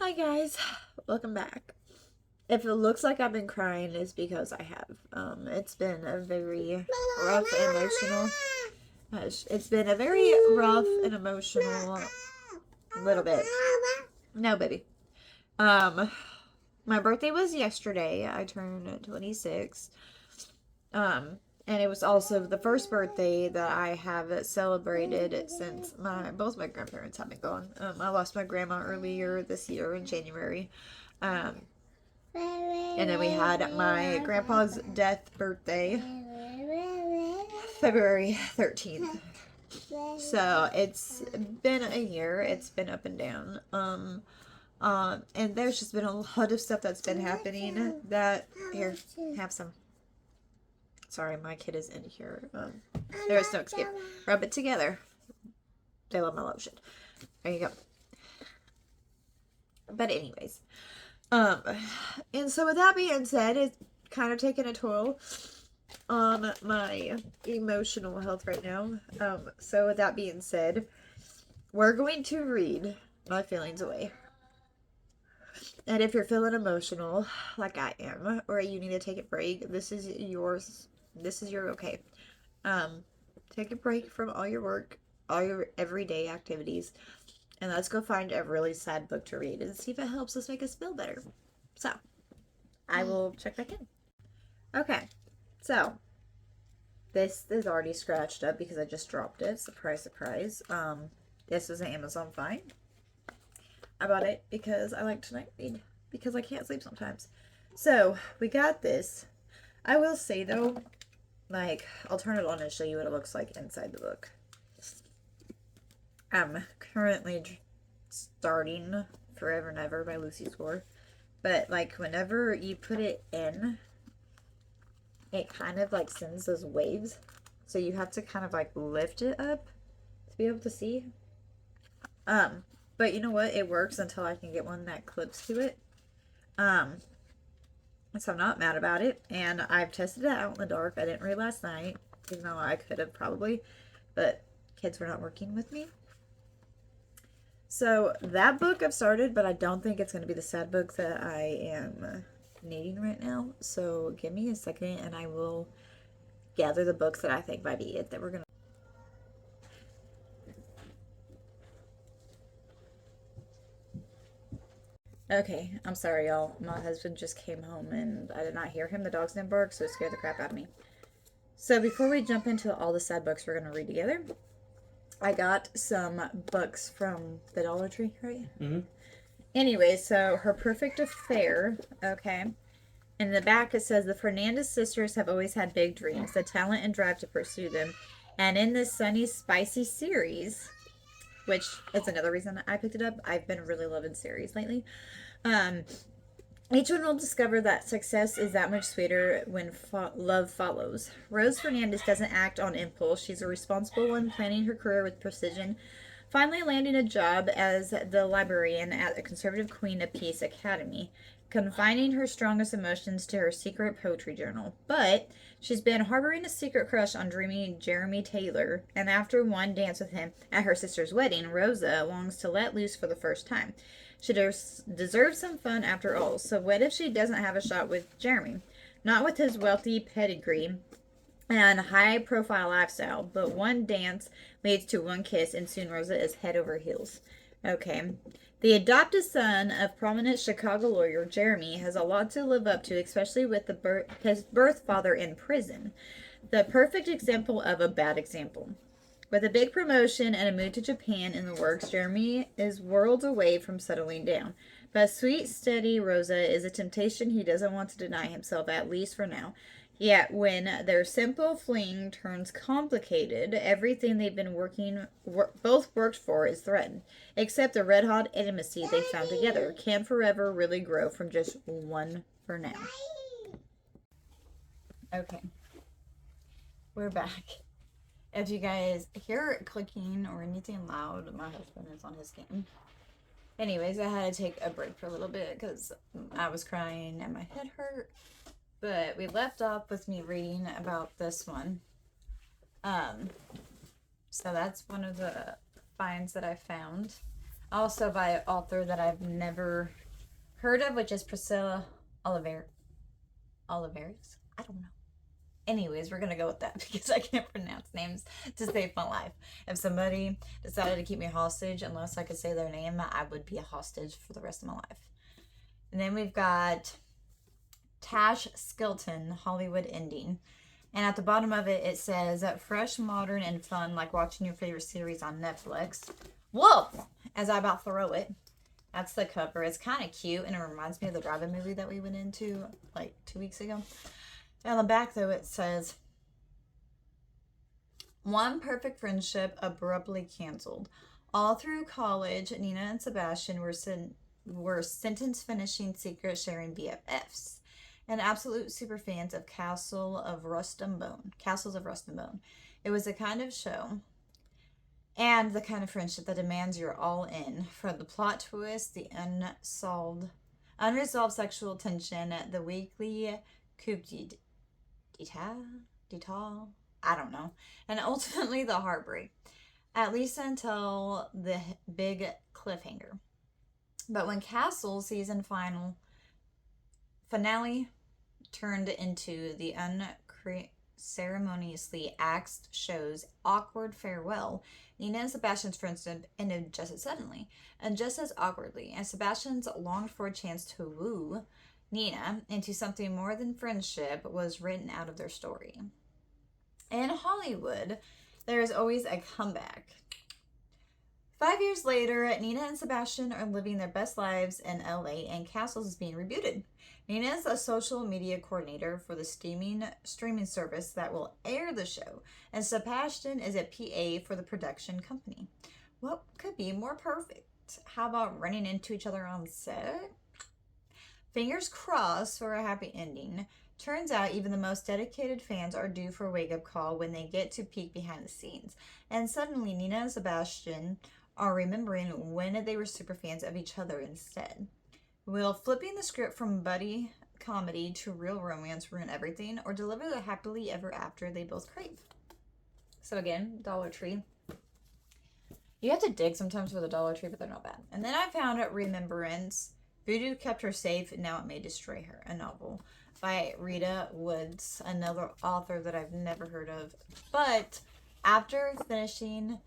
Hi guys, welcome back. If it looks like I've been crying, it's because I have. It's been a very rough and emotional. It's been a very rough and emotional little bit. No, baby. Um, my birthday was yesterday. I turned 26. Um, and it was also the first birthday that I have celebrated since both my grandparents have been gone. I lost my grandma earlier this year in January. Um, and then we had my grandpa's death birthday, February 13th. So it's been a year. It's been up and down. And there's just been a lot of stuff that's been happening that here, have some. Sorry, my kid is in here. There's no escape. Rub it together. They love my lotion. There you go. But anyways, and so with that being said, it's kind of taken a toll on my emotional health right now. So with that being said, we're going to read My Feelings Away. And if you're feeling emotional, like I am, or you need to take a break, this is yours. This is your okay. Take a break from all your work, all your everyday activities, and let's go find a really sad book to read and see if it helps us make us feel better. So, I will check back in. Okay, so this is already scratched up because I just dropped it. Surprise, surprise. This is an Amazon find. I bought it because I like to night read because I can't sleep sometimes. So, we got this. I will say though, like, I'll turn it on and show you what it looks like inside the book. I'm currently starting Forever and Ever by Lucy Score. But, like, whenever you put it in, it kind of, like, sends those waves. So you have to kind of, like, lift it up to be able to see. But you know what? It works until I can get one that clips to it. So I'm not mad about it. And I've tested it out in the dark. I didn't read last night, even though I could have probably. But kids were not working with me. So that book I've started, but I don't think it's going to be the sad book that I am needing right now. So give me a second and I will gather the books that I think might be it that we're going to. Okay, I'm sorry, y'all. My husband just came home and I did not hear him. The dogs didn't bark, so it scared the crap out of me. So before we jump into all the sad books we're going to read together, I got some books from the Dollar Tree, right? Mm-hmm. Anyway, so Her Perfect Affair, okay. In the back it says, the Fernandez sisters have always had big dreams, the talent and drive to pursue them. And in this sunny, spicy series, which is another reason I picked it up, I've been really loving series lately. Each one will discover that success is that much sweeter when love follows. Rose Fernandez doesn't act on impulse. She's a responsible one, planning her career with precision, finally landing a job as the librarian at the Conservative Queen of Peace Academy, confining her strongest emotions to her secret poetry journal. But she's been harboring a secret crush on dreamy Jeremy Taylor, and after one dance with him at her sister's wedding, Rosa longs to let loose for the first time. She deserves some fun after all, so what if she doesn't have a shot with Jeremy? Not with his wealthy pedigree and high profile lifestyle, but one dance leads to one kiss, and soon Rosa is head over heels. Okay. The adopted son of prominent Chicago lawyer Jeremy has a lot to live up to, especially with his birth father in prison. The perfect example of a bad example. With a big promotion and a move to Japan in the works, Jeremy is worlds away from settling down. But sweet, steady Rosa is a temptation he doesn't want to deny himself, at least for now. Yet, when their simple fling turns complicated, everything they've been both worked for is threatened. Except the red-hot intimacy they found together. Can forever really grow from just one for now? Okay. We're back. If you guys hear clicking or anything loud, my husband is on his game. Anyways, I had to take a break for a little bit because I was crying and my head hurt. But we left off with me reading about this one. So that's one of the finds that I found. Also by an author that I've never heard of, which is Priscilla Oliveris. I don't know. Anyways, we're gonna go with that because I can't pronounce names to save my life. If somebody decided to keep me hostage, unless I could say their name, I would be a hostage for the rest of my life. And then we've got Tash Skilton, Hollywood Ending. And at the bottom of it, it says, fresh, modern, and fun, like watching your favorite series on Netflix. Whoa! As I about throw it. That's the cover. It's kind of cute, and it reminds me of the drive-in movie that we went into like 2 weeks ago. On the back, though, it says, one perfect friendship abruptly canceled. All through college, Nina and Sebastian were sentence finishing secret sharing BFFs and absolute super fans of Castles of Rust and Bone. It was the kind of show and the kind of friendship that demands you're all in. From the plot twist, the unresolved sexual tension, the weekly coup d'etat, I don't know, and ultimately the heartbreak. At least until the big cliffhanger. But when Castle season finale turned into the unceremoniously axed show's awkward farewell, Nina and Sebastian's friendship ended just as suddenly and just as awkwardly, and Sebastian's longed for a chance to woo Nina into something more than friendship was written out of their story. In Hollywood, there is always a comeback. 5 years later, Nina and Sebastian are living their best lives in LA, and Castles is being rebooted. Nina is a social media coordinator for the streaming service that will air the show, and Sebastian is a PA for the production company. What could be more perfect? How about running into each other on set? Fingers crossed for a happy ending. Turns out even the most dedicated fans are due for a wake-up call when they get to peek behind the scenes. And suddenly Nina and Sebastian are remembering when they were super fans of each other instead. Will flipping the script from buddy comedy to real romance ruin everything, or deliver the happily ever after they both crave? So again, Dollar Tree. You have to dig sometimes with a Dollar Tree, but they're not bad. And then I found Remembrance. Voodoo Kept Her Safe, Now It May Destroy Her, a novel by Rita Woods, another author that I've never heard of. But after finishing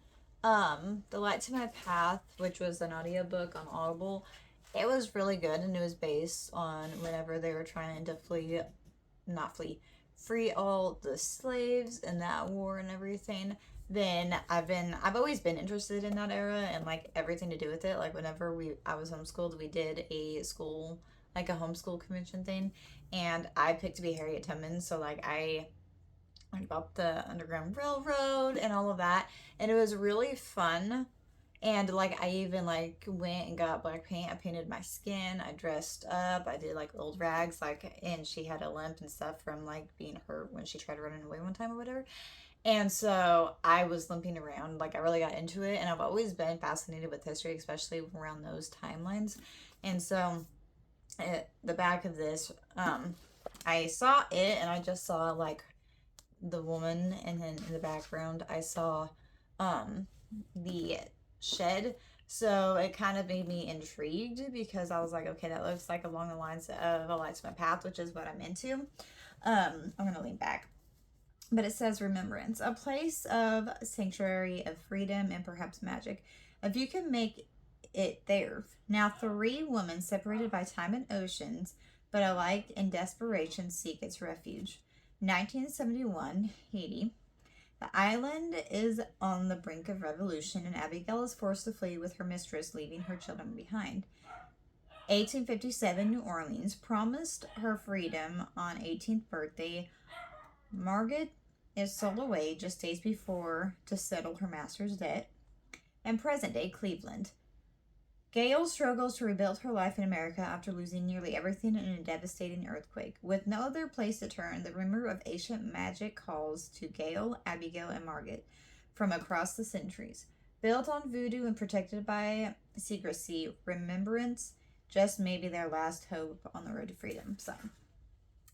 The Light to My Path, which was an audiobook on Audible, it was really good, and it was based on whenever they were trying to free all the slaves in that war and everything. Then I've always been interested in that era and like everything to do with it. Like whenever I was homeschooled, we did a school, like a homeschool convention thing, and I picked to be Harriet Tubman. So like I learned about the Underground Railroad and all of that, and it was really fun. And like I even like went and got black paint. I painted my skin. I dressed up. I did like old rags, like, and she had a limp and stuff from like being hurt when she tried running away one time or whatever. And so I was limping around, like I really got into it, and I've always been fascinated with history, especially around those timelines. And so at the back of this, I saw it, and I just saw like the woman, and then in the background I saw the shed. So it kind of made me intrigued because I was like, okay, that looks like along the lines of A Light to My Path, which is what I'm into. I'm gonna lean back. But it says Remembrance, a place of sanctuary, of freedom, and perhaps magic, if you can make it there. Now 3 women separated by time and oceans, but alike in desperation seek its refuge. 1971, Haiti. The island is on the brink of revolution, and Abigail is forced to flee with her mistress, leaving her children behind. 1857, New Orleans. Promised her freedom on 18th birthday, Margaret is sold away just days before to settle her master's debt. And present-day Cleveland. Gail struggles to rebuild her life in America after losing nearly everything in a devastating earthquake. With no other place to turn, the rumor of ancient magic calls to Gail, Abigail, and Margaret from across the centuries. Built on voodoo and protected by secrecy, Remembrance just maybe their last hope on the road to freedom. So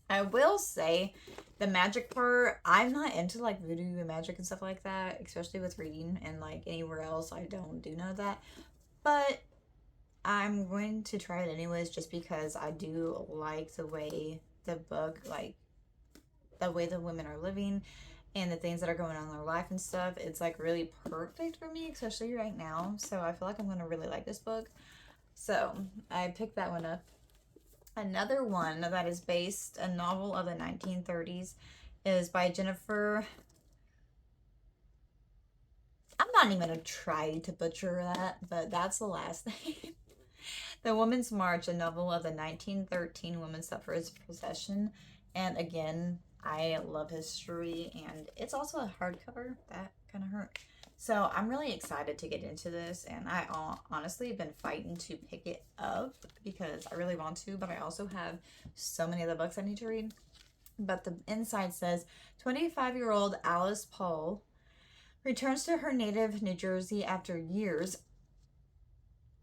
I will say the magic part, I'm not into like voodoo and magic and stuff like that, especially with reading, and like anywhere else I don't do none of that. But I'm going to try it anyways, just because I do like the way the book, like the way the women are living and the things that are going on in their life and stuff. It's like really perfect for me, especially right now. So I feel like I'm going to really like this book. So I picked that one up. Another one that is based, a novel of the 1930s, is by Jennifer. I'm not even going to try to butcher that, but that's the last name. The Woman's March, a novel of the 1913 women's suffrage procession. And again, I love history, and it's also a hardcover. That kind of hurt. So I'm really excited to get into this, and I honestly have been fighting to pick it up because I really want to, but I also have so many other books I need to read. But the inside says 25-year-old Alice Paul returns to her native New Jersey after years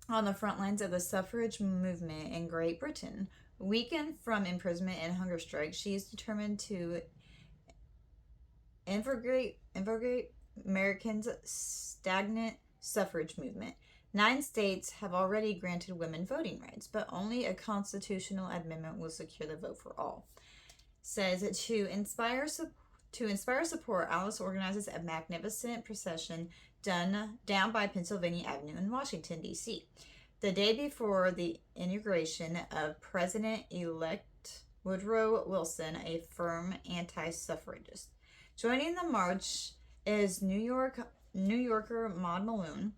on the front lines of the suffrage movement in Great Britain. Weakened from imprisonment and hunger strikes, she is determined to invigorate Americans' stagnant suffrage movement. 9 states have already granted women voting rights, but only a constitutional amendment will secure the vote for all. Says to inspire support, Alice organizes a magnificent procession down by Pennsylvania Avenue in Washington, D.C. The day before the inauguration of President-elect Woodrow Wilson, a firm anti-suffragist. Joining the march is New Yorker Maud Malone,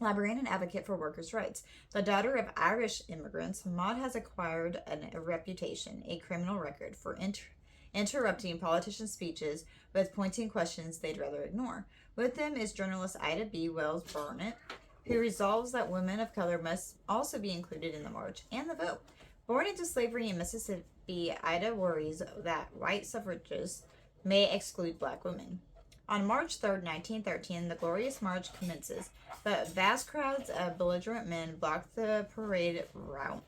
librarian and advocate for workers' rights. The daughter of Irish immigrants, Maud has acquired a reputation, a criminal record, for interrupting politicians' speeches with pointing questions they'd rather ignore. With them is journalist Ida B. Wells Barnett, who resolves that women of color must also be included in the march and the vote. Born into slavery in Mississippi, Ida worries that white suffragists may exclude black women. On March 3rd, 1913, the glorious march commences, but vast crowds of belligerent men block the parade route,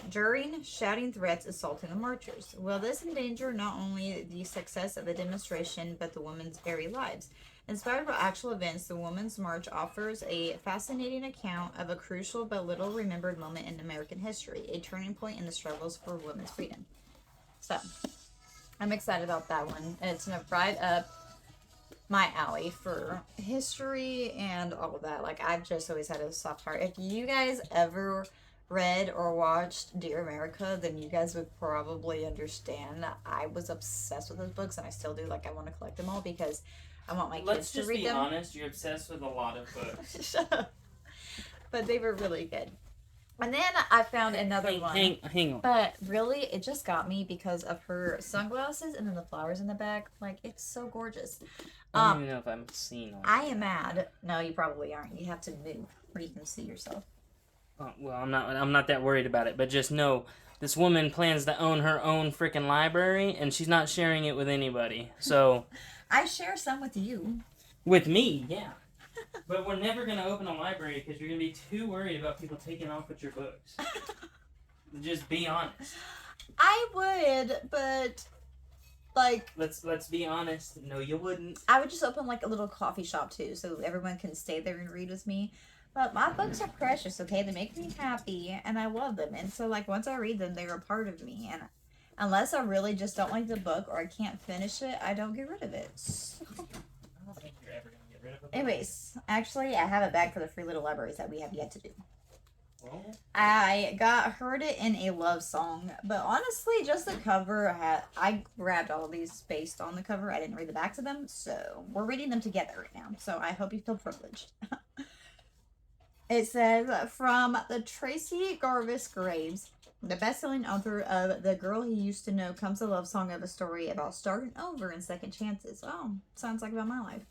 during shouting threats, assaulting the marchers. Will this endanger not only the success of the demonstration, but the women's very lives? Inspired by actual events, the Women's March offers a fascinating account of a crucial but little remembered moment in American history, a turning point in the struggles for women's freedom. So, I'm excited about that one. It's right up my alley for history and all of that. Like, I've just always had a soft heart. If you guys ever read or watched Dear America, then you guys would probably understand. I was obsessed with those books, and I still do. Like, I want to collect them all because I want my kids to read them. Let's just be honest, you're obsessed with a lot of books. Shut up. But they were really good. And then I found another one. Hang on. But really, it just got me because of her sunglasses and then the flowers in the back. Like, it's so gorgeous. I don't even know if I'm seeing one. I am mad. No, you probably aren't. You have to move where you can see yourself. Well, I'm not that worried about it, but just know this woman plans to own her own freaking library, and she's not sharing it with anybody. So I share some with you. With me, yeah. But we're never going to open a library because you're going to be too worried about people taking off with your books. Just be honest. I would, but like... Let's be honest. No, you wouldn't. I would just open like a little coffee shop too, so everyone can stay there and read with me. But my books are precious, okay? They make me happy, and I love them. And so, like, once I read them, they're a part of me. And unless I really just don't like the book or I can't finish it, I don't get rid of it. So... I don't think you're ever going to get rid of it. Anyways, actually, I have it back for the free little libraries that we have yet to do. Well, I heard it in a love song, but honestly, just the cover, I grabbed all of these based on the cover. I didn't read the backs of them, so we're reading them together right now. So I hope you feel privileged. It says, from the Tracy Garvis Graves, the best-selling author of The Girl He Used to Know, comes a love song of a story about starting over and second chances. Oh, sounds like about my life.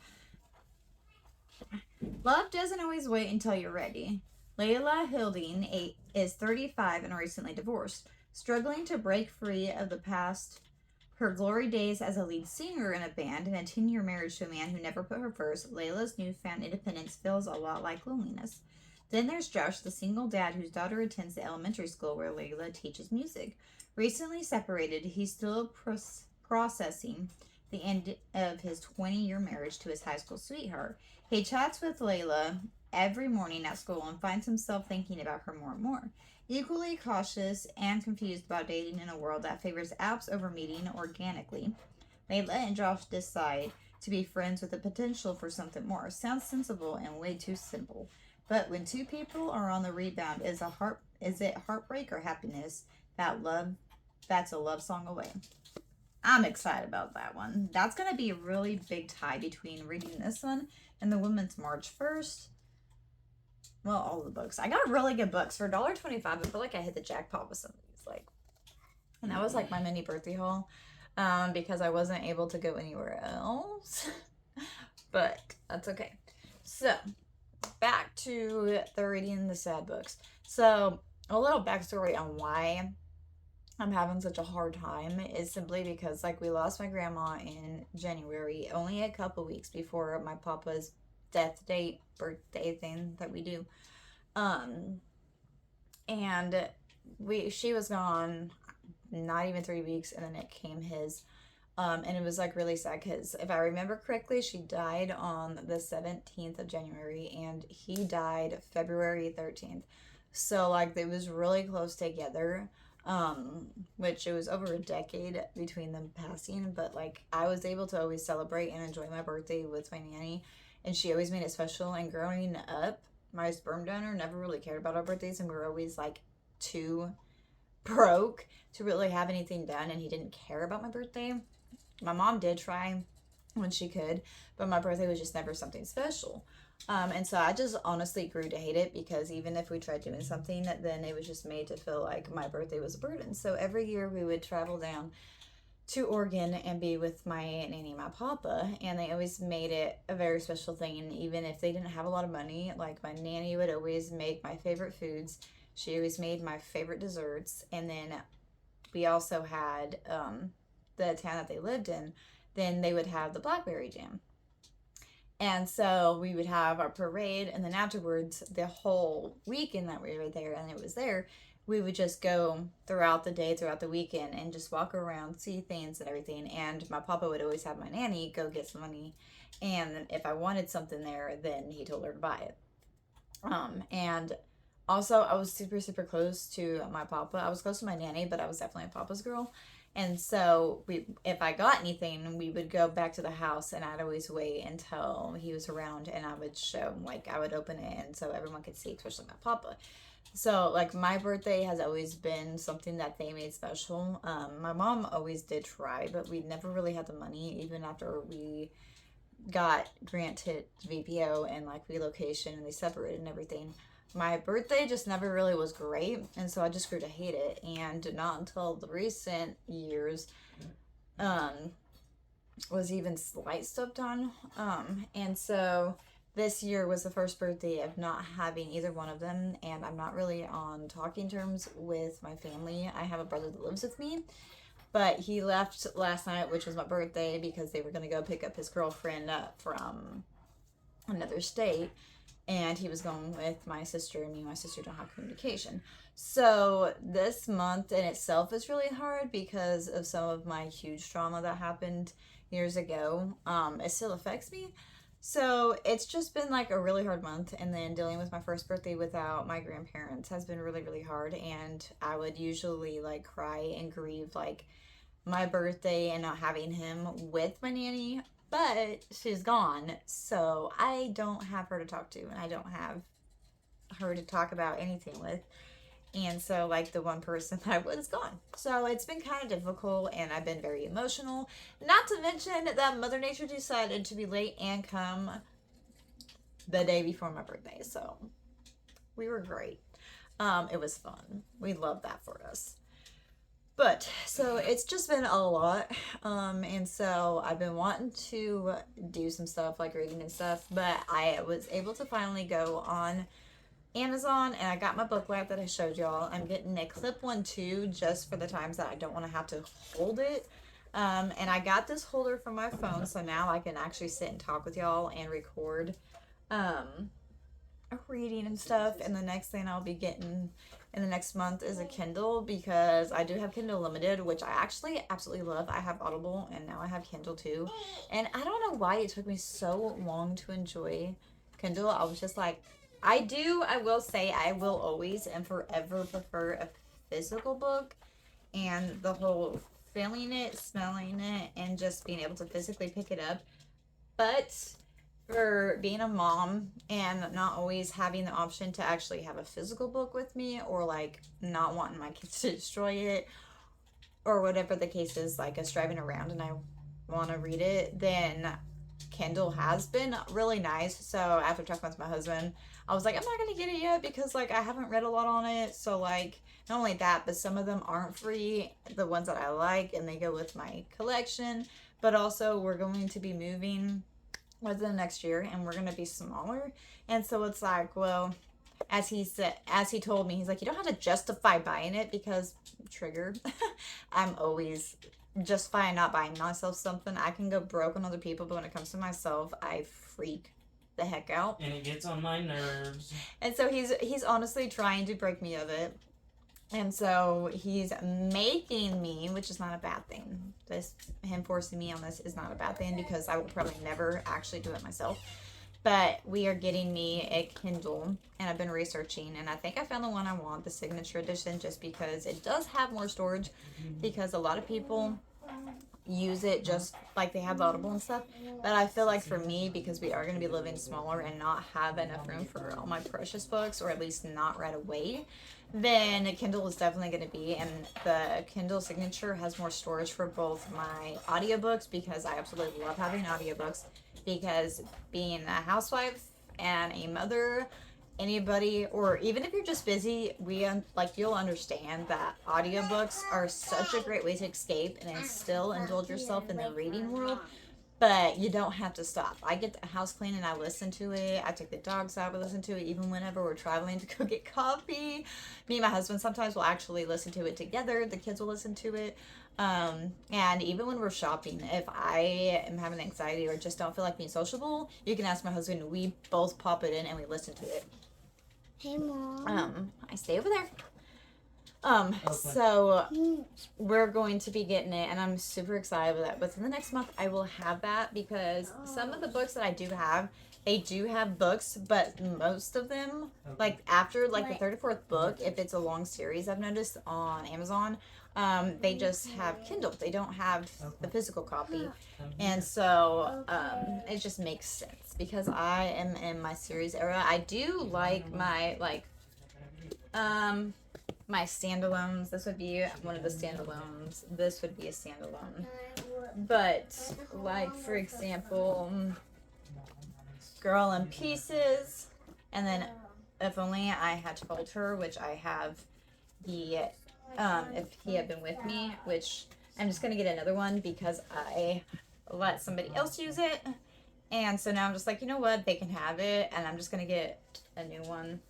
Love doesn't always wait until you're ready. Layla Hilding is 35 and recently divorced. Struggling to break free of the past, her glory days as a lead singer in a band and a 10-year marriage to a man who never put her first, Layla's newfound independence feels a lot like loneliness. Then there's Josh, the single dad whose daughter attends the elementary school where Layla teaches music. Recently separated, he's still processing the end of his 20-year marriage to his high school sweetheart. He chats with Layla every morning at school and finds himself thinking about her more and more. Equally cautious and confused about dating in a world that favors apps over meeting organically, Layla and Josh decide to be friends with the potential for something more. Sounds sensible and way too simple. But when two people are on the rebound, is it heartbreak or happiness? That's a love song away. I'm excited about that one. That's gonna be a really big tie between reading this one and the Women's March 1st. Well, all the books. I got really good books for $1.25. I feel like I hit the jackpot with some of these. And that was like my mini birthday haul. Because I wasn't able to go anywhere else. But that's okay. So, back to the reading the sad books. So, a little backstory on why I'm having such a hard time is simply because, like, we lost my grandma in January, only a couple weeks before my papa's death date, birthday thing that we do. And she was gone not even 3 weeks, and then it came his. And it was like really sad because if I remember correctly, she died on the 17th of January and he died February 13th. So like it was really close together, which it was over a decade between them passing. But like I was able to always celebrate and enjoy my birthday with my nanny, and she always made it special. And growing up, my sperm donor never really cared about our birthdays, and we were always like too broke to really have anything done, and he didn't care about my birthday. My mom did try when she could, but my birthday was just never something special. And so I just honestly grew to hate it because even if we tried doing something, then it was just made to feel like my birthday was a burden. So every year we would travel down to Oregon and be with my nanny and my papa, and they always made it a very special thing. And even if they didn't have a lot of money, like my nanny would always make my favorite foods. She always made my favorite desserts. And then we also had the town that they lived in, then they would have the blackberry jam. And so we would have our parade, and then afterwards, the whole weekend that we were there and it was there, we would just go throughout the day, throughout the weekend, and just walk around, see things and everything. And my papa would always have my nanny go get some money, and if I wanted something there, then he told her to buy it. And also, I was super, super close to my papa. I was close to my nanny, but I was definitely a papa's girl. And so if I got anything, we would go back to the house, and I'd always wait until he was around, and I would show him, like I would open it, and so everyone could see, especially my papa. So like my birthday has always been something that they made special. My mom always did try, but we never really had the money, even after we got granted VPO and like relocation, and they separated and everything. My birthday just never really was great, and so I just grew to hate it. And not until the recent years was even slight stuff done. And so this year was the first birthday of not having either one of them, and I'm not really on talking terms with my family. I have a brother that lives with me, but he left last night, which was my birthday, because they were going to go pick up his girlfriend from another state. And he was going with my sister, and me and my sister don't have communication. So this month in itself is really hard because of some of my huge trauma that happened years ago. It still affects me. So it's just been like a really hard month. And then dealing with my first birthday without my grandparents has been really, really hard. And I would usually like cry and grieve like my birthday and not having him with my nanny. But she's gone, so I don't have her to talk to, and I don't have her to talk about anything with. And so, like, the one person that I was is gone. So it's been kind of difficult, and I've been very emotional. Not to mention that Mother Nature decided to be late and come the day before my birthday. So we were great. It was fun. We loved that for us. But, so it's just been a lot, and so I've been wanting to do some stuff, like reading and stuff, but I was able to finally go on Amazon, and I got my booklet that I showed y'all. I'm getting a clip one too, just for the times that I don't want to have to hold it, and I got this holder for my phone, so now I can actually sit and talk with y'all and record, reading and stuff. And the next thing I'll be getting in the next month is a Kindle, because I do have Kindle Limited, which I actually absolutely love. I have Audible, and now I have Kindle too. And I don't know why it took me so long to enjoy Kindle. I was just like, I will say I will always and forever prefer a physical book, and the whole feeling it, smelling it, and just being able to physically pick it up. But for being a mom and not always having the option to actually have a physical book with me, or like not wanting my kids to destroy it, or whatever the case is, like us driving around and I want to read it, then Kindle has been really nice. So after talking with my husband, I was like, I'm not gonna get it yet because like I haven't read a lot on it. So like not only that, but some of them aren't free, the ones that I like, and they go with my collection. But also we're going to be moving within the next year, and we're gonna be smaller, and so it's like, well, as he told me, he's like, you don't have to justify buying it because triggered. I'm always justifying not buying myself something. I can go broke on other people, but when it comes to myself, I freak the heck out. And it gets on my nerves. And so he's honestly trying to break me of it. And so he's making me, which is not a bad thing. Him forcing me on this is not a bad thing because I will probably never actually do it myself. But we are getting me a Kindle, and I've been researching, and I think I found the one I want, the signature edition, just because it does have more storage, because a lot of people use it just like they have Audible and stuff. But I feel like for me, because we are going to be living smaller and not have enough room for all my precious books, or at least not right away, then Kindle is definitely going to be. And the Kindle Signature has more storage for both my audiobooks, because I absolutely love having audiobooks, because being a housewife and a mother, anybody, or even if you're just busy, you'll understand that audiobooks are such a great way to escape and still indulge yourself in the reading world. But you don't have to stop. I get the house clean and I listen to it. I take the dogs out, we listen to it, even whenever we're traveling to go get coffee. Me and my husband sometimes will actually listen to it together. The kids will listen to it. And even when we're shopping, if I am having anxiety or just don't feel like being sociable, you can ask my husband. We both pop it in and we listen to it. Hey, Mom. I stay over there. So we're going to be getting it, and I'm super excited with that. Within the next month, I will have that, because some of the books that I do have, they do have books, but most of them, like after like the third or fourth book, if it's a long series, I've noticed on Amazon, they just have Kindle. They don't have the physical copy, and so it just makes sense because I am in my series era. I do like my my standalones. This would be one of the standalones. This would be a standalone. But, like, for example, Girl in Pieces, and then If Only I Had Told Her, which I have the, If He Had Been With Me, which I'm just going to get another one because I let somebody else use it. And so now I'm just like, you know what, they can have it, and I'm just going to get a new one.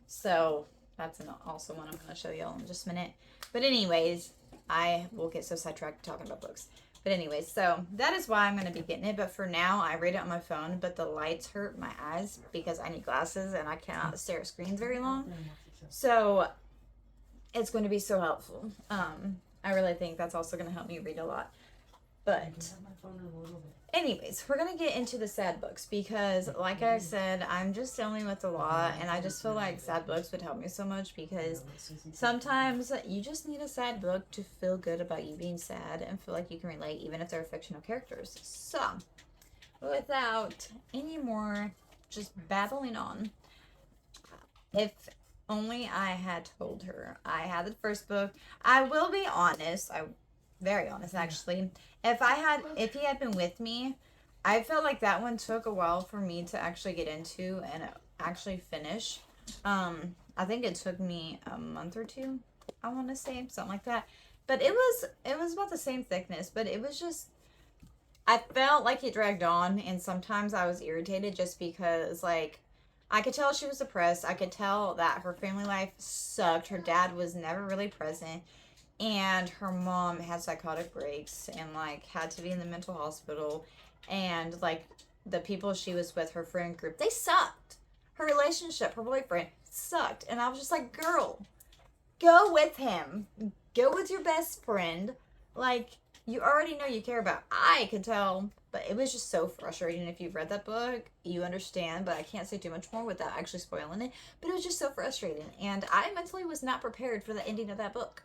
So that's also one I'm going to show y'all in just a minute. But anyways, I will get so sidetracked talking about books. But anyways, so that is why I'm going to be getting it. But for now, I read it on my phone. But the lights hurt my eyes because I need glasses and I cannot stare at screens very long. So it's going to be so helpful. I really think that's also going to help me read a lot. But anyways, we're going to get into the sad books because, like I said, I'm just dealing with a lot, and I just feel like sad books would help me so much because sometimes you just need a sad book to feel good about you being sad and feel like you can relate, even if they're fictional characters. So, without any more just babbling on, If Only I Had Told Her. I had the first book. I will be honest, very honest actually. If He Had Been With Me, I felt like that one took a while for me to actually get into and actually finish. I think it took me a month or two, I want to say, something like that. But it was about the same thickness, but it was just, I felt like it dragged on, and sometimes I was irritated just because, like, I could tell she was depressed. I could tell that her family life sucked. Her dad was never really present. And her mom had psychotic breaks and, like, had to be in the mental hospital. And, like, the people she was with, her friend group, they sucked. Her relationship, her boyfriend, sucked. And I was just like, girl, go with him. Go with your best friend. Like, you already know you care about. I could tell, but it was just so frustrating. If you've read that book, you understand, but I can't say too much more without actually spoiling it. But it was just so frustrating, and I mentally was not prepared for the ending of that book.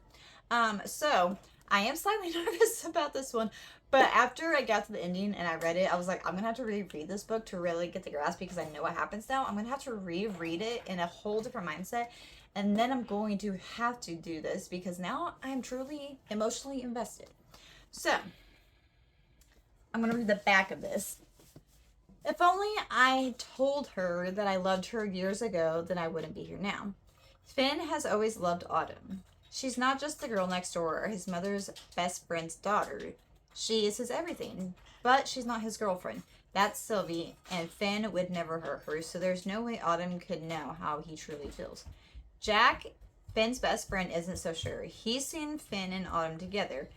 So I am slightly nervous about this one, but after I got to the ending and I read it, I was like, I'm gonna have to reread this book to really get the grasp because I know what happens now. I'm gonna have to reread it in a whole different mindset. And then I'm going to have to do this because now I'm truly emotionally invested. So, I'm going to read the back of this. If only I told her that I loved her years ago, then I wouldn't be here now. Finn has always loved Autumn. She's not just the girl next door or his mother's best friend's daughter. She is his everything. But she's not his girlfriend. That's Sylvie, and Finn would never hurt her, so there's no way Autumn could know how he truly feels. Jack, Finn's best friend, isn't so sure. He's seen Finn and Autumn together.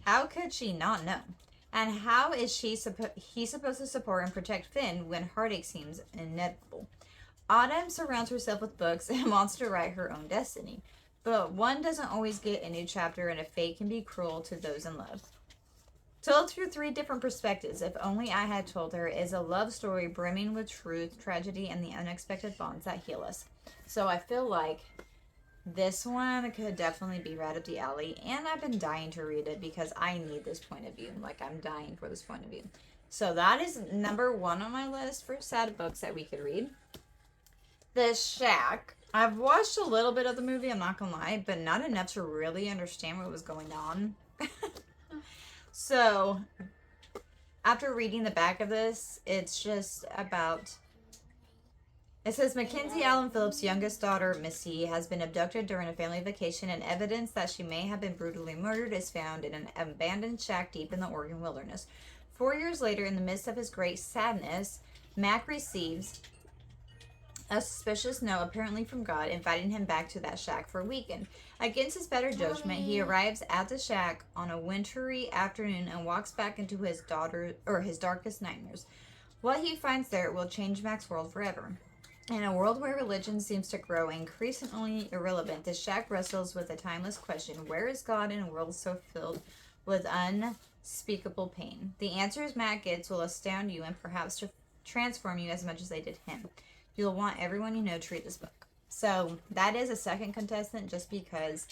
How could she not know? And how is he supposed to support and protect Finn when heartache seems inevitable? Autumn surrounds herself with books and wants to write her own destiny. But one doesn't always get a new chapter, and a fate can be cruel to those in love. Told through 3 different perspectives, If Only I Had Told Her is a love story brimming with truth, tragedy, and the unexpected bonds that heal us. So I feel like this one could definitely be right up the alley, and I've been dying to read it because I need this point of view. Like, I'm dying for this point of view. So that is number 1 on my list for sad books that we could read. The Shack. I've watched a little bit of the movie, I'm not gonna lie, but not enough to really understand what was going on. So, after reading the back of this, it's just about... It says Mackenzie Allen Phillips' youngest daughter, Missy, has been abducted during a family vacation, and evidence that she may have been brutally murdered is found in an abandoned shack deep in the Oregon wilderness. 4 years later, in the midst of his great sadness, Mac receives a suspicious note, apparently from God, inviting him back to that shack for a weekend. Against his better judgment, he arrives at the shack on a wintry afternoon and walks back into his darkest nightmares. What he finds there will change Mac's world forever. In a world where religion seems to grow increasingly irrelevant, the shack wrestles with a timeless question: where is God in a world so filled with unspeakable pain? The answers Mac gets will astound you and perhaps transform you as much as they did him. You'll want everyone you know to read this book. So that is a second contestant just because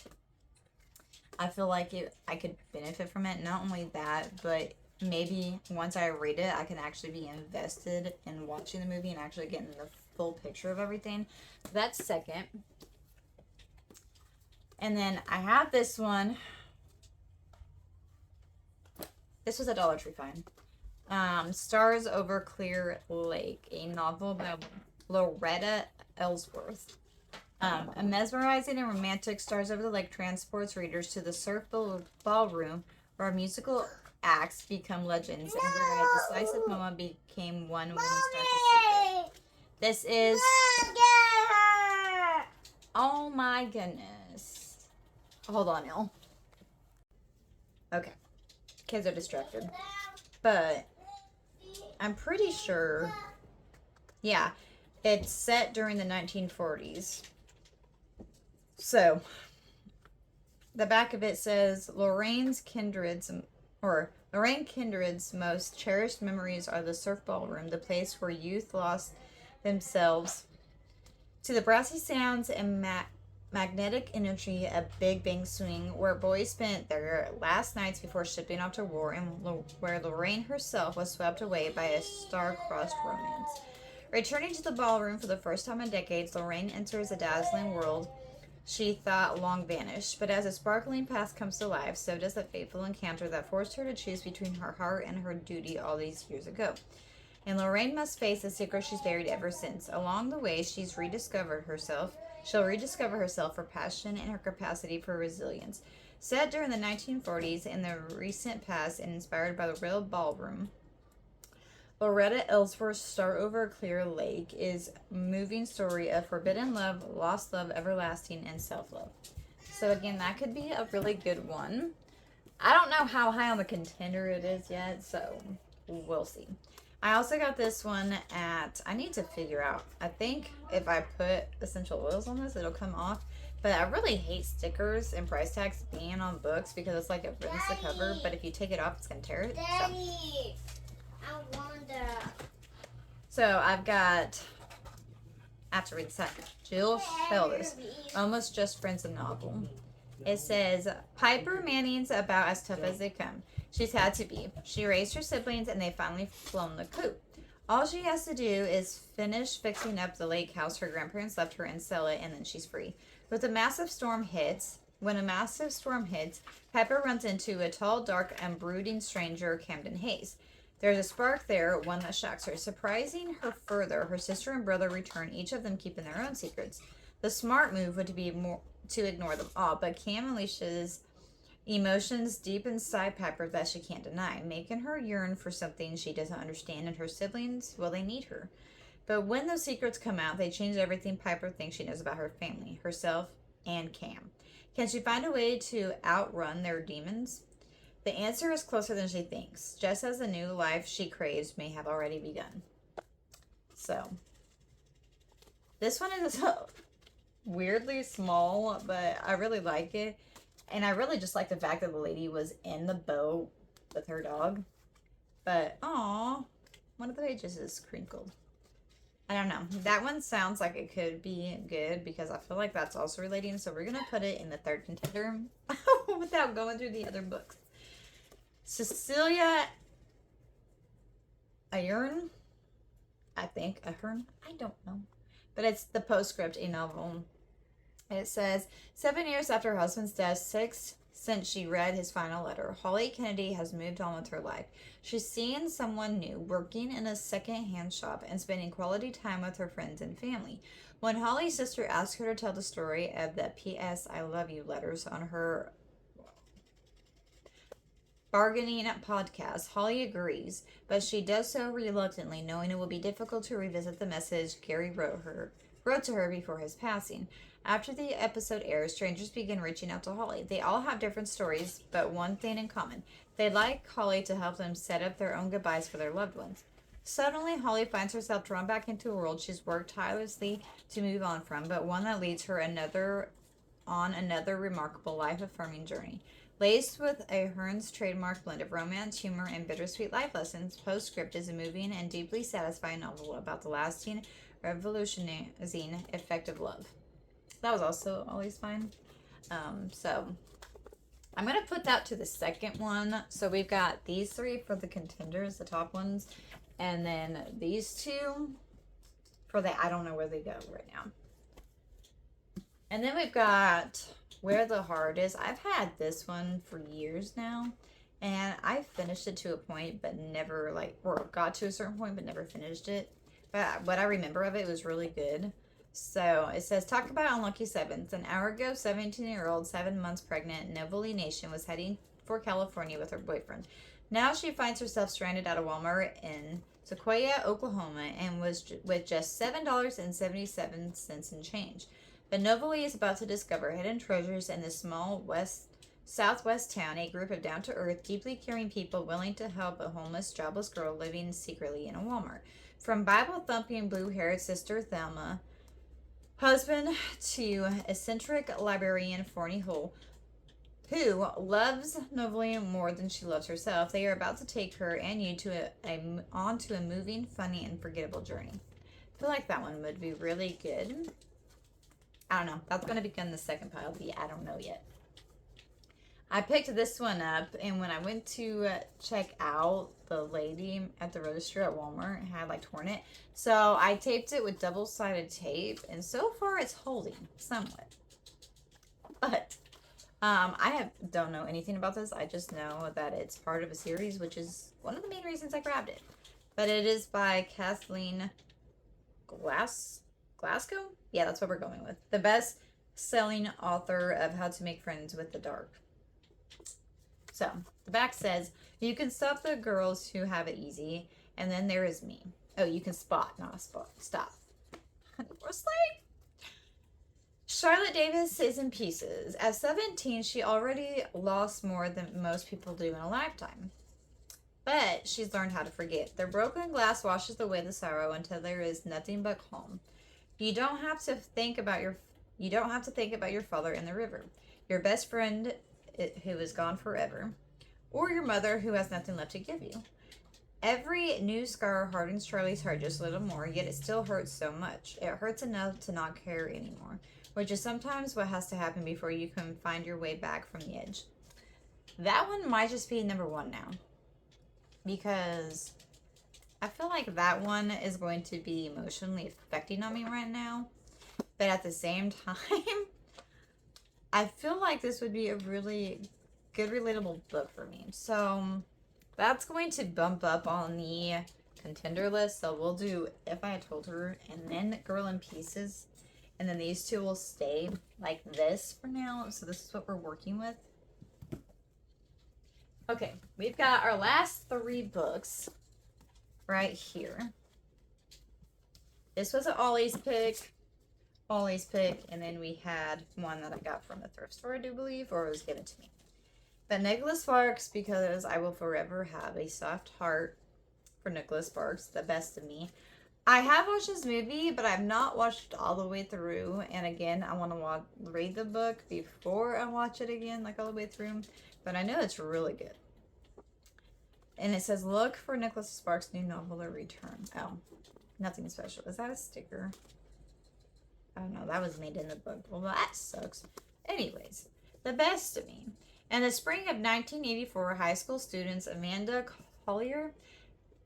I feel like I could benefit from it. Not only that, but maybe once I read it, I can actually be invested in watching the movie and actually getting the full picture of everything. So that's second. And then I have this one. This was a Dollar Tree find. Stars Over Clear Lake, a novel by Loretta Ellsworth. A mesmerizing and romantic Stars Over the Lake transports readers to the surf ballroom where musical acts become legends and where a decisive moment became one woman's darkest secret. This is... Oh my goodness. Hold on, y'all. Okay. Kids are distracted. But I'm pretty sure... Yeah. It's set during the 1940s. So, the back of it says, Lorraine Kindred's most cherished memories are the surf ballroom, the place where youth lost themselves to the brassy sounds and magnetic energy of Big Bang Swing, where boys spent their last nights before shipping off to war, and where Lorraine herself was swept away by a star-crossed romance. Returning to the ballroom for the first time in decades, Lorraine enters a dazzling world she thought long vanished. But as a sparkling past comes to life, so does the fateful encounter that forced her to choose between her heart and her duty all these years ago. And Lorraine must face the secret she's buried ever since. Along the way, she'll rediscover herself, her passion, and her capacity for resilience. Set during the 1940s in the recent past and inspired by the real ballroom, Loretta Ellsworth's Star Over Clear Lake is a moving story of forbidden love, lost love, everlasting, and self-love. So again, that could be a really good one. I don't know how high on the contender it is yet, so we'll see. I also got this one at, I need to figure out, I think if I put essential oils on this, it'll come off. But I really hate stickers and price tags being on books because it's like it ruins the cover. But if you take it off, it's going to tear it. Daddy, I wonder. So I've got, I have to read the second. Jill Sheldon, Almost Just Friends, a novel. It says, Piper Manning's about as tough as they come. She's had to be. She raised her siblings and they finally flown the coop. All she has to do is finish fixing up the lake house her grandparents left her and sell it, and then she's free. When a massive storm hits, Piper runs into a tall, dark, and brooding stranger, Camden Hayes. There's a spark there, one that shocks her. Surprising her further, her sister and brother return, each of them keeping their own secrets. The smart move would be more to ignore them all, but Cam unleashes emotions deep inside Piper that she can't deny, making her yearn for something she doesn't understand, and her siblings, well, they need her. But when those secrets come out, they change everything Piper thinks she knows about her family, herself, and Cam. Can she find a way to outrun their demons? The answer is closer than she thinks, just as the new life she craves may have already begun. So, this one is weirdly small, but I really like it. And I really just like the fact that the lady was in the boat with her dog. But, aw, one of the pages is crinkled. I don't know. That one sounds like it could be good because I feel like that's also relating. So we're going to put it in the third contender without going through the other books. Cecilia Ahern. I think. Ahern? I don't know. But it's the postscript, a novel. It says, 7 years after her husband's death, 6 since she read his final letter, Holly Kennedy has moved on with her life. She's seeing someone new, working in a second-hand shop, and spending quality time with her friends and family. When Holly's sister asked her to tell the story of the P.S. I Love You letters on her bargaining podcast, Holly agrees, but she does so reluctantly, knowing it will be difficult to revisit the message Gary wrote to her before his passing. After the episode airs, strangers begin reaching out to Holly. They all have different stories, but one thing in common. They'd like Holly to help them set up their own goodbyes for their loved ones. Suddenly, Holly finds herself drawn back into a world she's worked tirelessly to move on from, but one that leads her on another remarkable life-affirming journey. Laced with Ahern's trademark blend of romance, humor, and bittersweet life lessons, Postscript is a moving and deeply satisfying novel about the lasting, revolutionizing effect of love. That was also always fine. So I'm going to put that to the second one. So we've got these 3 for the contenders, the top ones. And then these 2 for the, I don't know where they go right now. And then we've got Where the Heart Is. I've had this one for years now. And I finished it to a point, but never or got to a certain point, but never finished it. But what I remember of it was really good. So it says, talk about unlucky sevens. An hour ago, 17-year-old, 7 months pregnant, Novely Nation was heading for California with her boyfriend. Now she finds herself stranded at a Walmart in Sequoia, Oklahoma, and was with just $7.77 in change. But Novely is about to discover hidden treasures in this small southwest town, a group of down-to-earth, deeply caring people willing to help a homeless, jobless girl living secretly in a Walmart. From Bible-thumping, blue-haired sister Thelma, husband to eccentric librarian Forney Hull, who loves Novely more than she loves herself, they are about to take her and you onto a moving, funny, and forgettable journey. I feel like that one would be really good. I don't know. That's going to become the second pile. I don't know yet. I picked this one up, and when I went to check out, the lady at the register at Walmart had torn it. So I taped it with double-sided tape, and so far it's holding somewhat. But I don't know anything about this. I just know that it's part of a series, which is one of the main reasons I grabbed it. But it is by Kathleen Glasgow? Yeah, that's what we're going with. The best-selling author of How to Make Friends with the Dark. So, the back says, you can stop the girls who have it easy, and then there is me. Oh, you can spot, not a spot. Stop. We're asleep. Charlotte Davis is in pieces. At 17, she already lost more than most people do in a lifetime. but she's learned how to forget. The broken glass washes away the sorrow until there is nothing but calm. You don't have to think about your father in the river, your best friend who is gone forever, or your mother who has nothing left to give you. Every new scar hardens Charlie's heart just a little more, yet it still hurts so much. It hurts enough to not care anymore, which is sometimes what has to happen before you can find your way back from the edge. That one might just be number 1 now, because I feel like that one is going to be emotionally affecting on me right now. But at the same time, I feel like this would be a really good, relatable book for me. So that's going to bump up on the contender list. So we'll do If I Had Told Her and then Girl in Pieces. And then these two will stay like this for now. So this is what we're working with. Okay, we've got our last 3 books right here. This was an Ollie's pick. And then we had one that I got from the thrift store, I do believe, or it was given to me. But Nicholas Sparks, because I will forever have a soft heart for Nicholas Sparks, the best of me. I have watched this movie, but I've not watched it all the way through. And again, I want to read the book before I watch it again, like all the way through. But I know it's really good. And it says, look for Nicholas Sparks' new novel, The Return. Oh, nothing special. Is that a sticker? I don't know. That was made in the book. Well, that sucks. Anyways, The Best of Me. In the spring of 1984, high school students Amanda Collier,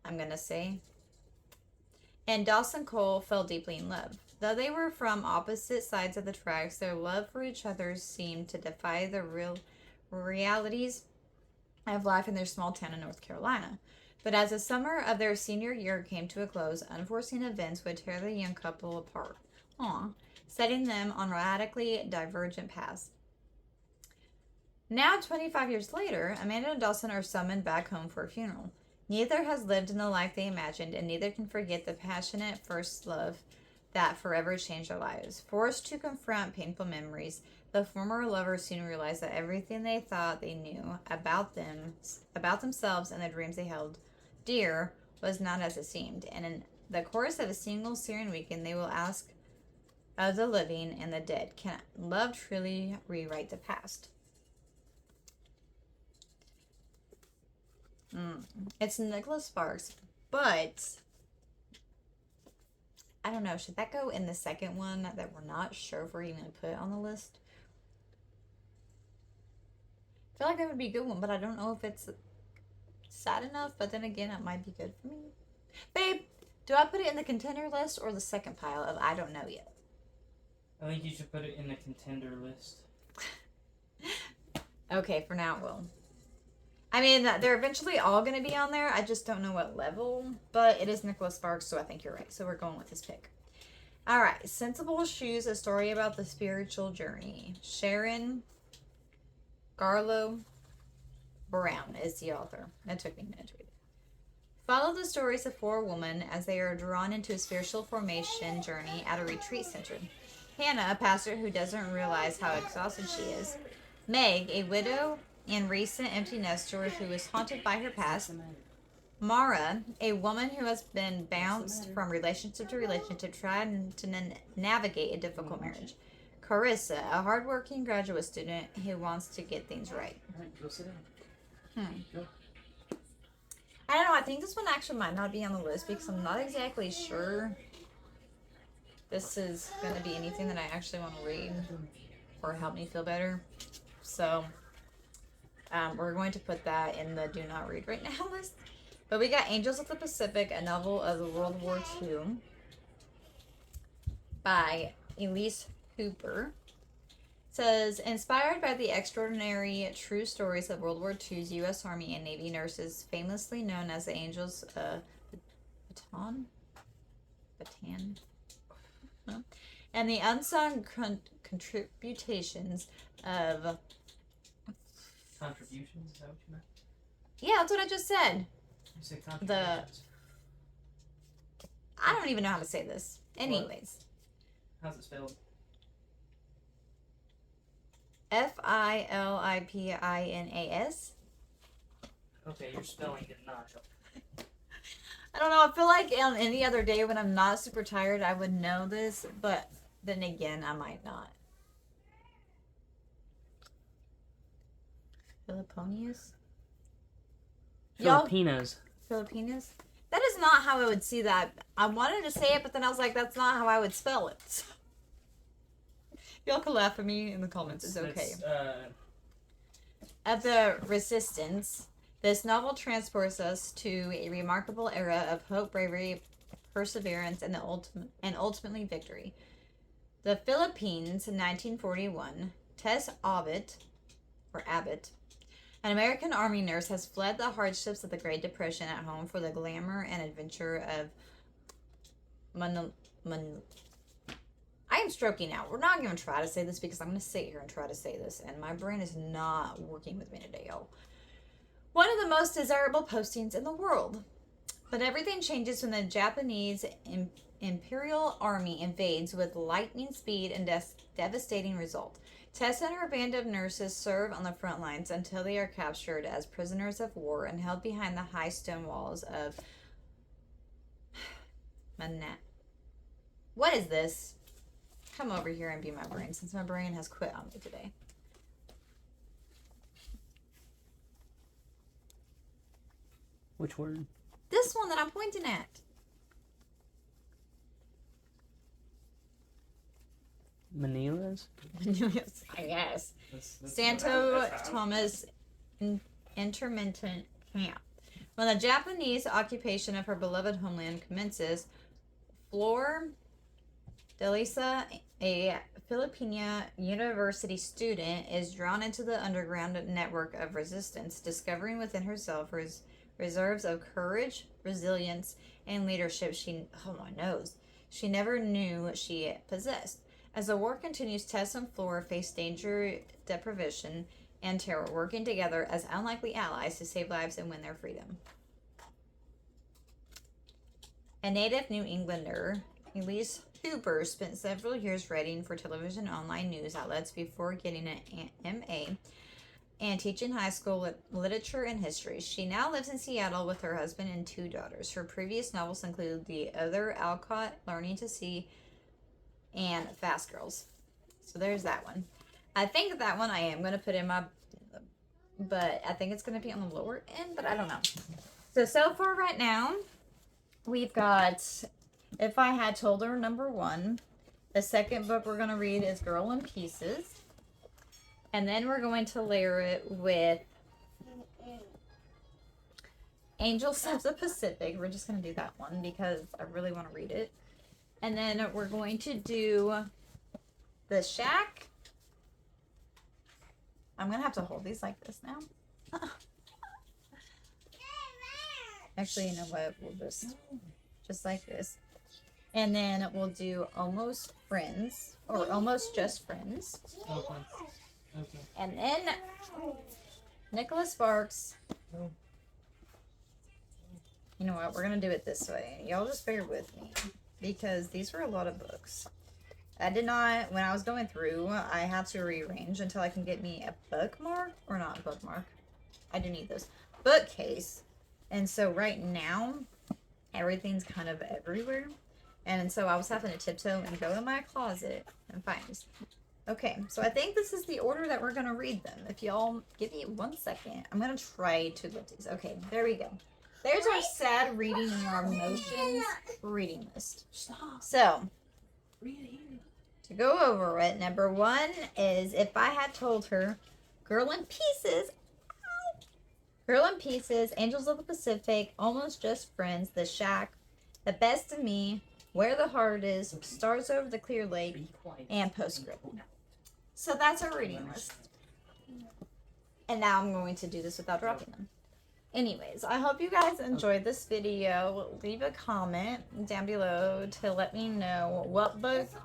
I'm going to say, and Dawson Cole fell deeply in love. Though they were from opposite sides of the tracks, their love for each other seemed to defy the realities of life in their small town in North Carolina. But as the summer of their senior year came to a close, unforeseen events would tear the young couple apart, setting them on radically divergent paths. Now, 25 years later, Amanda and Dawson are summoned back home for a funeral. Neither has lived in the life they imagined, and neither can forget the passionate first love that forever changed their lives. Forced to confront painful memories, the former lovers soon realized that everything they thought they knew about themselves and the dreams they held dear was not as it seemed. And in the course of a single Syrian weekend, they will ask of the living and the dead, can love truly rewrite the past? It's Nicholas Sparks, but I don't know. Should that go in the second one that we're not sure if we're even going to put on the list? I feel like that would be a good one, but I don't know if it's sad enough. But then again, it might be good for me. Babe, do I put it in the contender list or the second pile of I don't know yet? I think you should put it in the contender list. Okay, for now it will. I mean, they're eventually all going to be on there. I just don't know what level. But it is Nicholas Sparks, so I think you're right. So we're going with his pick. All right. Sensible Shoes, a story about the spiritual journey. Sharon Garlow Brown is the author. That took me a minute to read it. Follow the stories of 4 women as they are drawn into a spiritual formation journey at a retreat center. Hannah, a pastor who doesn't realize how exhausted she is. Meg, a widow and recent empty nester who is haunted by her past. Mara, a woman who has been bounced from relationship to relationship, trying to navigate a difficult marriage. Carissa, a hardworking graduate student who wants to get things right. Go sit down. I don't know. I think this one actually might not be on the list because I'm not exactly sure this is going to be anything that I actually want to read or help me feel better. So we're going to put that in the do not read right now list. But we got Angels of the Pacific, a novel of the World War II by Elise Hooper. It says, inspired by the extraordinary true stories of World War II's U.S. Army and Navy nurses, famously known as the Angels of Bataan? No. And the unsung contributions of... Contributions? Is that what you meant? Yeah, that's what I just said. You said contributions. I don't even know how to say this. Anyways. How's it spelled? Filipinas. Okay, you're spelling it not. I don't know. I feel like on any other day when I'm not super tired, I would know this, but then again, I might not. Filiponius? Y'all, Filipinos. Filipinas? That is not how I would see that. I wanted to say it, but then I was like, that's not how I would spell it. Y'all can laugh at me in the comments. It's okay. At the Resistance, this novel transports us to a remarkable era of hope, bravery, perseverance, and ultimately victory. The Philippines in 1941. Tess Abbott, an American Army nurse, has fled the hardships of the Great Depression at home for the glamour and adventure of I am stroking out. We're not going to try to say this because I'm going to sit here and try to say this, and my brain is not working with me today, y'all. One of the most desirable postings in the world. But everything changes when the Japanese Imperial Army invades with lightning speed and devastating result. Tess and her band of nurses serve on the front lines until they are captured as prisoners of war and held behind the high stone walls of Manat. What is this? Come over here and be my brain, since my brain has quit on me today. Which word? This one that I'm pointing at. Manilas? Yes, I guess. Santo Thomas Intermittent Camp. When the Japanese occupation of her beloved homeland commences, Flor Delisa, a Filipina university student, is drawn into the underground network of resistance, discovering within herself reserves of courage, resilience, and leadership she never knew she possessed. As the war continues, Tess and Flora face danger, deprivation, and terror, working together as unlikely allies to save lives and win their freedom. A native New Englander, Elise Hooper spent several years writing for television and online news outlets before getting an MA and teaching high school literature and history. She now lives in Seattle with her husband and 2 daughters. Her previous novels include The Other Alcott, Learning to See, and Fast Girls. So there's that one. I think that one I am going to put in my, but I think it's going to be on the lower end, but I don't know. So far right now, we've got If I Had Told Her, number 1. The second book we're going to read is Girl in Pieces. And then we're going to layer it with Angels of the Pacific. We're just going to do that one because I really want to read it. And then we're going to do The Shack. I'm going to have to hold these like this now. Actually, you know what? We'll just like this. And then we'll do Almost Friends, or Almost Just Friends. Okay. And then Nicholas Sparks. You know what? We're going to do it this way. Y'all just bear with me, because these were a lot of books. I did not, when I was going through, I had to rearrange until I can get me a bookmark, or not bookmark. I do need those. Bookcase. And so right now, everything's kind of everywhere. And so I was having to tiptoe and go in my closet and find these. Okay, so I think this is the order that we're going to read them. If y'all give me 1 second, I'm going to try to get these. Okay, there we go. There's our sad reading and our emotions reading list. So, to go over it, number 1 is If I Had Told Her, Girl in Pieces, Girl in Pieces, Angels of the Pacific, Almost Just Friends, The Shack, The Best of Me, Where the Heart Is, Stars Over the Clear Lake, and Postscript. So that's our reading list. And now I'm going to do this without dropping them. Anyways, I hope you guys enjoyed this video. Leave a comment down below to let me know what books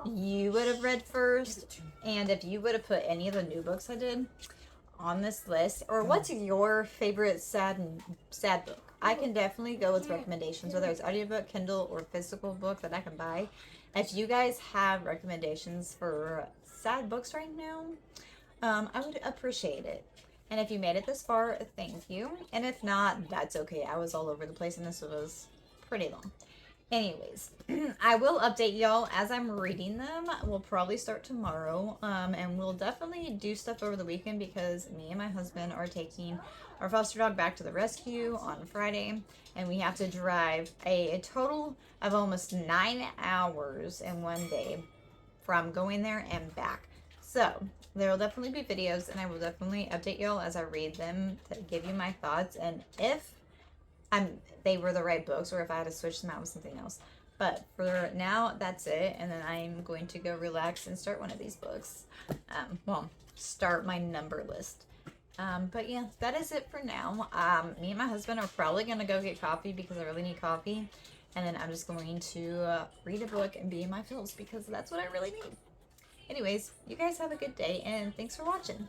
you would have read first, and if you would have put any of the new books I did on this list, or what's your favorite sad book. I can definitely go with recommendations, whether it's audiobook, Kindle, or physical book that I can buy. If you guys have recommendations for sad books right now, I would appreciate it. And if you made it this far, thank you. And if not, that's okay. I was all over the place and this was pretty long. Anyways, I will update y'all as I'm reading them. We'll probably start tomorrow. And we'll definitely do stuff over the weekend because me and my husband are taking our foster dog back to the rescue on Friday. And we have to drive a total of almost 9 hours in one day from going there and back. So there will definitely be videos and I will definitely update y'all as I read them to give you my thoughts and if they were the right books or if I had to switch them out with something else. But for now, that's it. And then I'm going to go relax and start one of these books. Well, start my number list. But yeah, that is it for now. Me and my husband are probably going to go get coffee because I really need coffee. And then I'm just going to read a book and be in my feels because that's what I really need. Anyways, you guys have a good day and thanks for watching.